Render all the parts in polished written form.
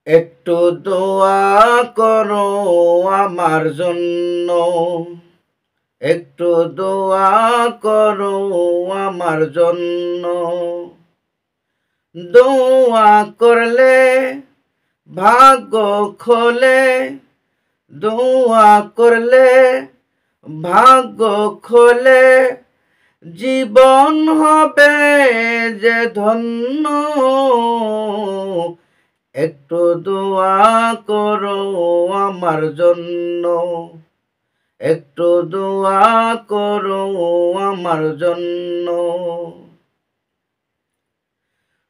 একটু দোয়া করো আমার জন্য, একটু দোয়া করো আমার জন্য। দোয়া করলে ভাগ্য খোলে, দোয়া করলে ভাগ্য খোলে, জীবন হবে যে ধন্য। একটু দোয়া করো আমার জন্য, একটু দোয়া করো আমার জন্য।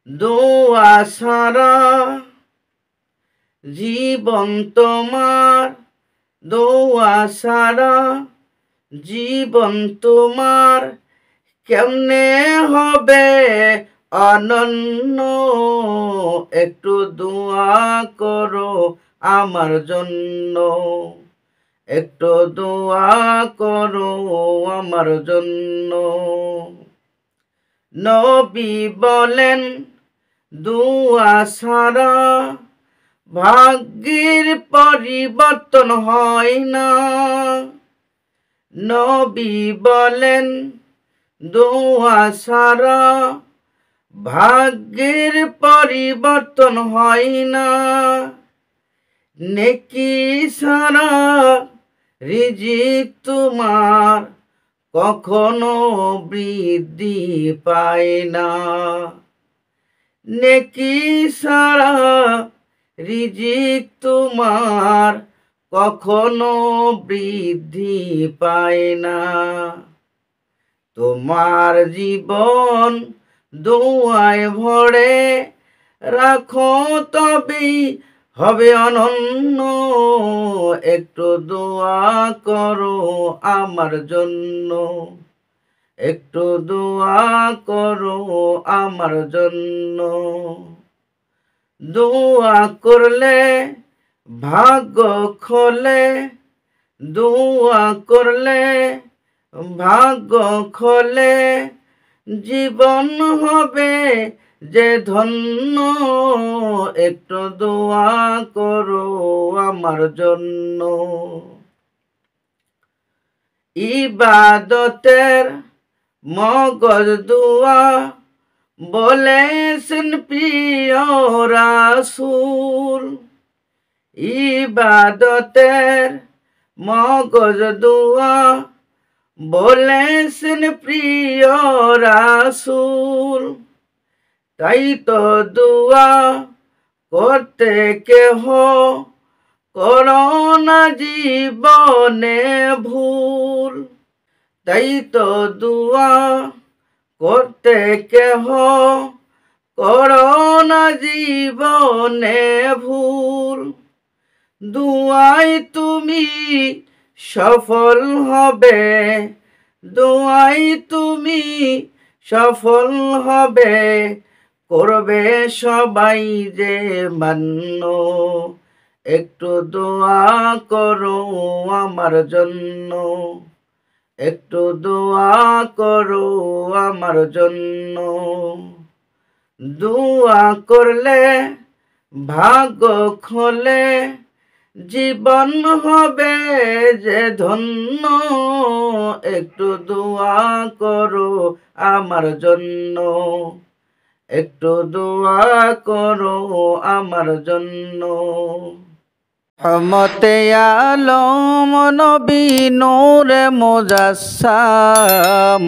দোয়া সারা জীবন তোমার, দোয়া সারা জীবন তোমার কেমনে হবে অনন্য। একটু দোয়া করো আমার জন্য, একটু দোয়া করো আমার জন্য। নবী বলেন দোয়া ছাড়া ভাগ্যের পরিবর্তন হয় না। নবী বলেন দোয়া ছাড়া ভাগ্যের পরিবর্তন হয় না। নেকি ছাড়া রিজিক তোমার কখনো বৃদ্ধি পায় না। নেকি ছাড়া রিজিক তোমার কখনো বৃদ্ধি পায় না। তোমার জীবন দোয়ায় ভরে রাখো তবেই হবে অনন্য। একটু দোয়া করো আমার জন্য, একটু দোয়া করো আমার জন্য। দোয়া করলে ভাগ্য খোলে, দোয়া করলে ভাগ্য খোলে, জীবন হবে যে ধন্য। একটু দোয়া করো আমার জন্য। ইবাদতের মগজ দোয়া বলেছেন প্রিয় রাসূল। ইবাদতের মগজ দোয়া বলেছেন প্রিয় রাসূল। তাই তো দোয়া করতে কেহ করো না জীবনে ভুল। তাই তো দোয়া করতে কেহ করো না জীবনে ভুল। দোয়ায় তুমি সফল হবে, দোয়ায় তুমি সফল হবে, করবে সবাই যে মান্য। একটু দোয়া করো আমার জন্য, একটু দোয়া করো আমার জন্য। দোয়া করলে ভাগ্য খোলে, জীবন হবে যে ধন্য। একটু দোয়া করো আমার জন্য, একটু দোয়া করো আমার জন্য। রহমতে আলম নবী নূরে মুজাসসাম,